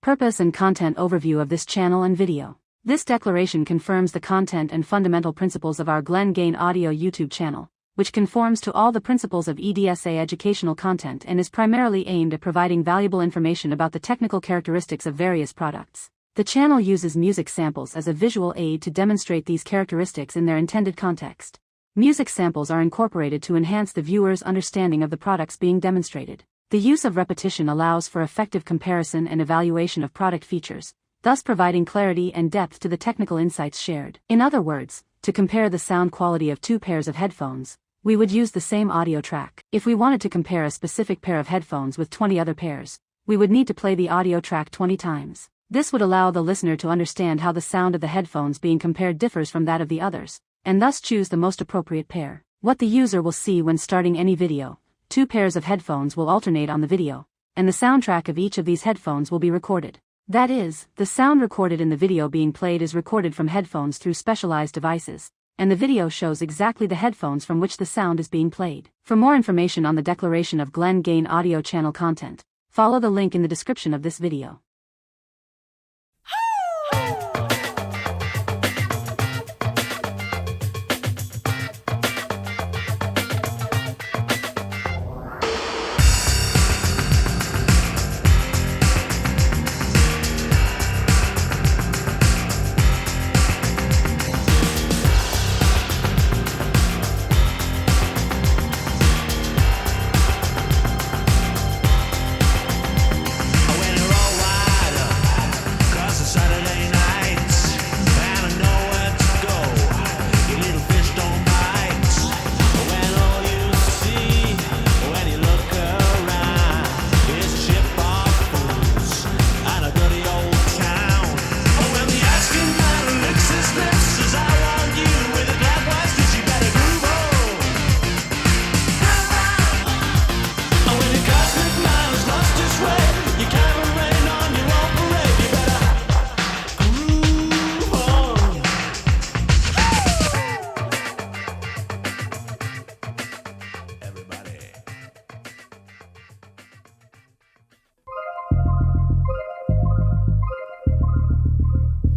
Purpose and content overview of this channel and video. This declaration confirms the content and fundamental principles of our Glen Gain Audio YouTube channel, which conforms to all the principles of EDSA educational content and is primarily aimed at providing valuable information about the technical characteristics of various products. The channel uses music samples as a visual aid to demonstrate these characteristics in their intended context. Music samples are incorporated to enhance the viewer's understanding of the products being demonstrated. The use of repetition allows for effective comparison and evaluation of product features, thus providing clarity and depth to the technical insights shared. In other words, to compare the sound quality of two pairs of headphones, we would use the same audio track. If we wanted to compare a specific pair of headphones with 20 other pairs, we would need to play the audio track 20 times. This would allow the listener to understand how the sound of the headphones being compared differs from that of the others, and thus choose the most appropriate pair. What the user will see when starting any video: two pairs of headphones will alternate on the video, and the soundtrack of each of these headphones will be recorded. That is, the sound recorded in the video being played is recorded from headphones through specialized devices, and the video shows exactly the headphones from which the sound is being played. For more information on the Declaration of Glen Gain Audio channel content, follow the link in the description of this video.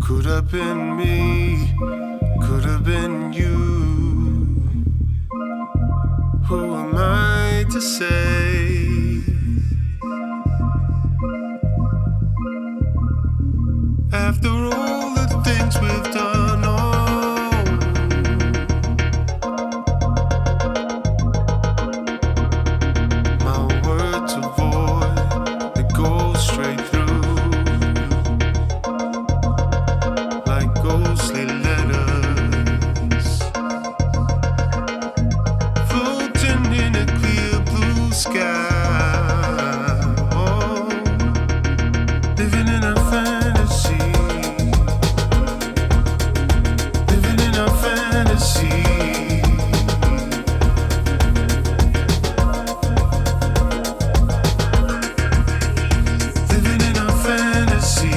Could have been me, could have been you. Who am I to say? After all the things we've done, my words are void, they go straight through. Ghostly letters floating in a clear blue sky. Oh, living in a fantasy, living in a fantasy. Living in a fantasy.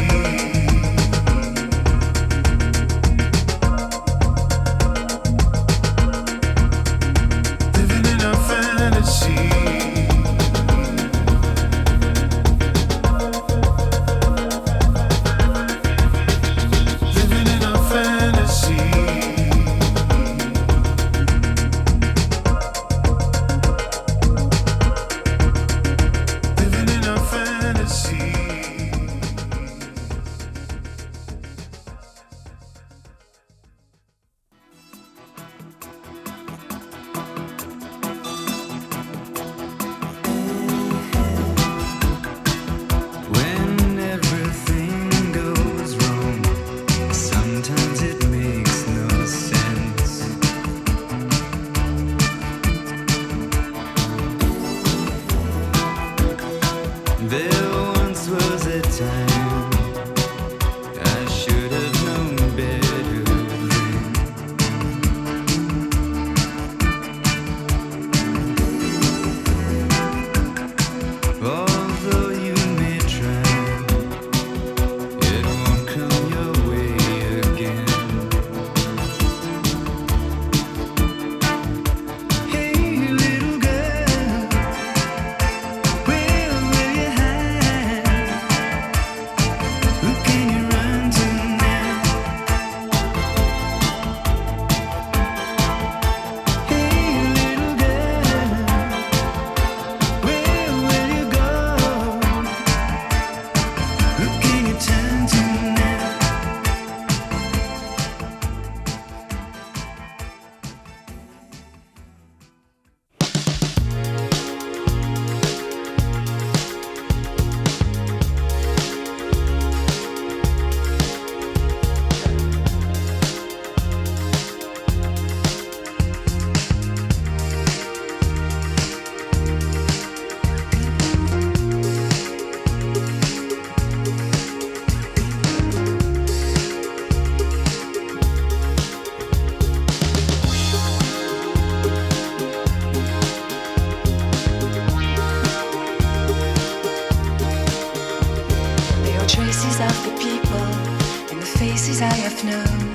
I have known.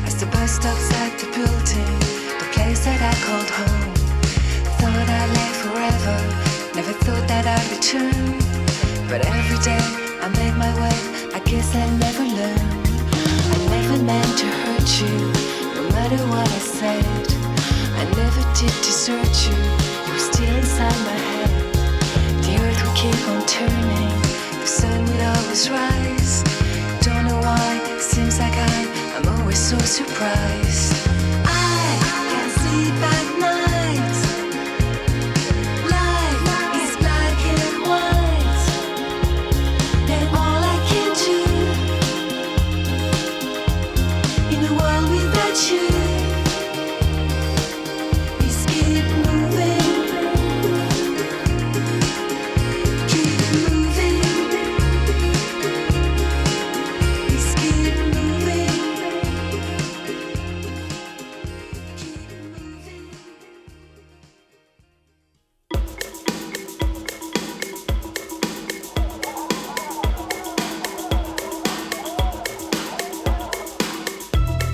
As the bus stops at the building, the place that I called home. Thought I'd live forever, never thought that I'd return. But every day I make my way, I guess I never learn. I never meant to hurt you, no matter what I said. I never did desert you, you were still inside my head. The earth would keep on turning, the sun would always rise. Don't know why, seems like I'm always so surprised. I can't sleep at night. Life is black and white, and all I can do in a world without you is keep moving, keep moving, is keep moving, keep moving.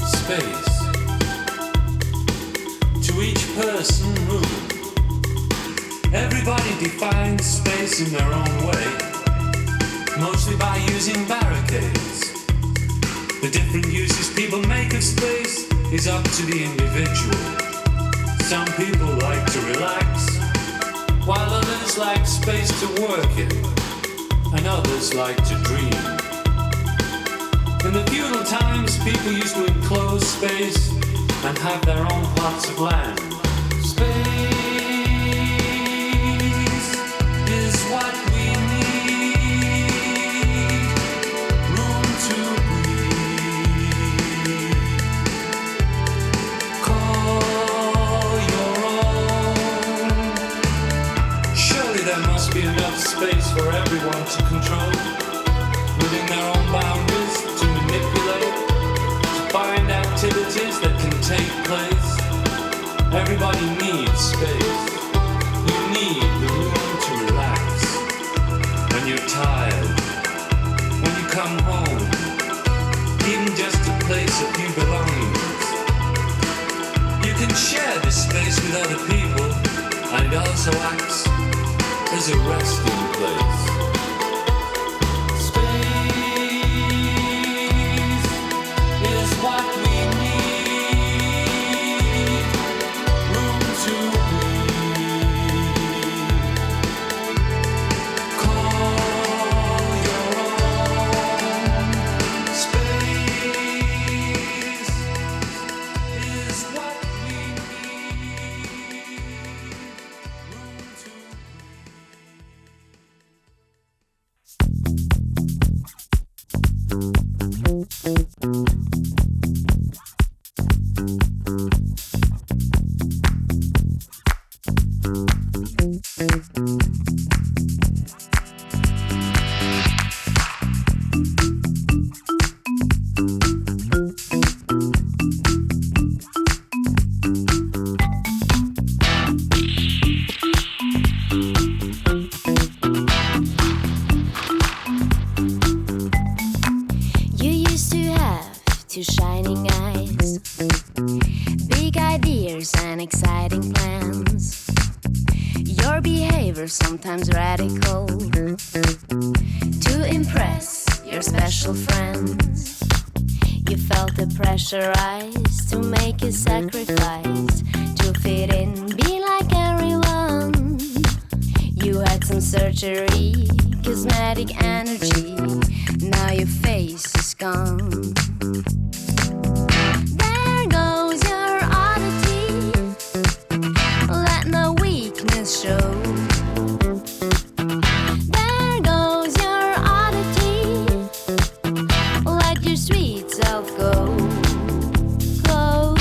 Space. To each person room. Everybody defines space in their own way, mostly by using barricades. The different uses people make of space is up to the individual. Some people like to relax, while others like space to work in, and others like to dream. In the feudal times, people used to enclose space and have their own plots of land. Space is what we need. Room to breathe. Call your own. Surely there must be enough space for everyone to control, within their own boundaries, to manipulate, to find activities that can take place. Everybody needs space. You need the room to relax. When you're tired, when you come home, even just to place a few belongings. You can share this space with other people, and it also acts as a resting place. Is what we need. Room to breathe. Call your own. Space is what we need. Room to You used to have two shining eyes, big ideas and exciting plans. Your behavior sometimes radical, to impress your special friends. You felt the pressurized to make a sacrifice, to fit in, be like everyone. You had some surgery, cosmetic energy. Now your face is gone. There goes your oddity. Let no weakness show. There goes your oddity. Let your sweet self go. Go.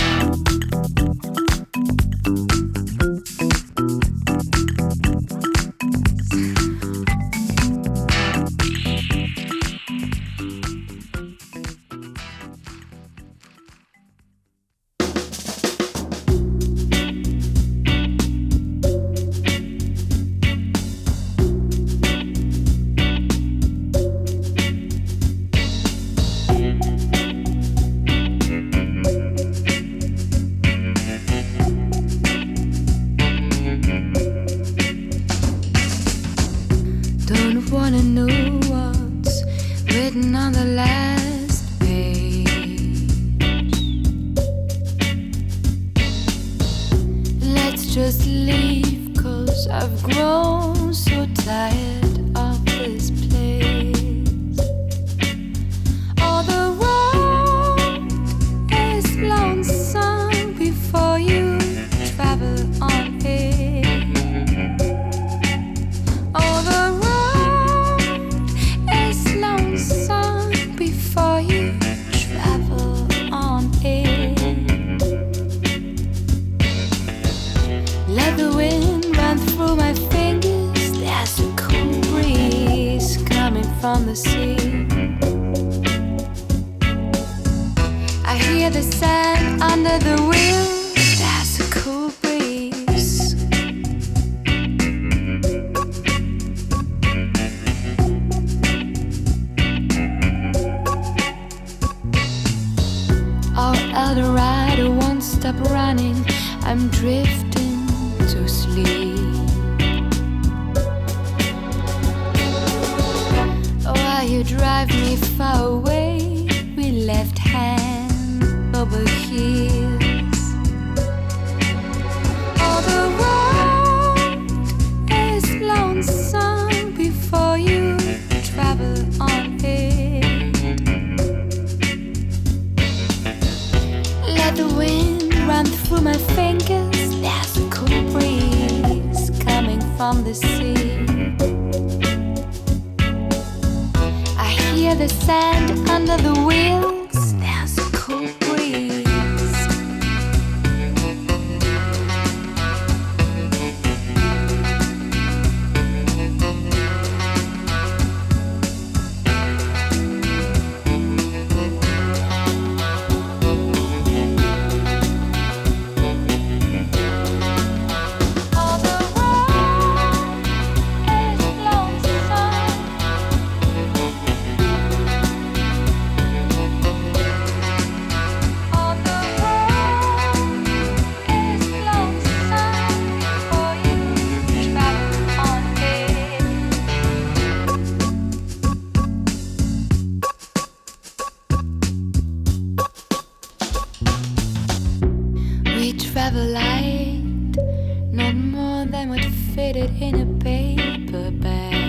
written on the last page. Let's just leave, 'cause I've grown so tired of this place. All the road is lonesome before you travel on it. All the road is lonesome before you travel on it. Let the wind run through my fingers. There's a cool breeze coming from the sea. I hear the sand under the wheels. There's a cool breeze. Our Eldorado won't stop running. I'm drifting to sleep. Oh, while you drive me far away, we left hand over heels. All the road is lonesome before you travel on it. Let the wind run through my fingers. There's a cool breeze coming from the sea. I hear the sand under the wheels. There's a cool breeze. All the road is lonesome. All the road is lonesome before you travel on it. We travel light, not more than would fit it in a paper bag.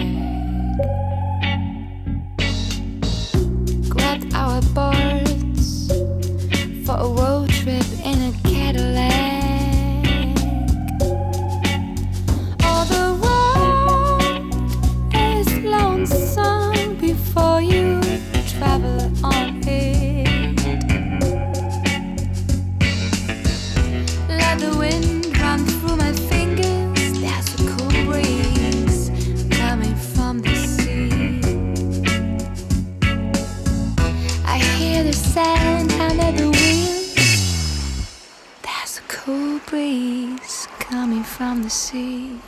Grabbed our boards for a road trip in a Cadillac. All the road is lonesome before you travel on it. Let the wind run through my fingers. There's a cool breeze coming from the sea. I hear the sand under the wheels. There's a cool breeze coming from the sea.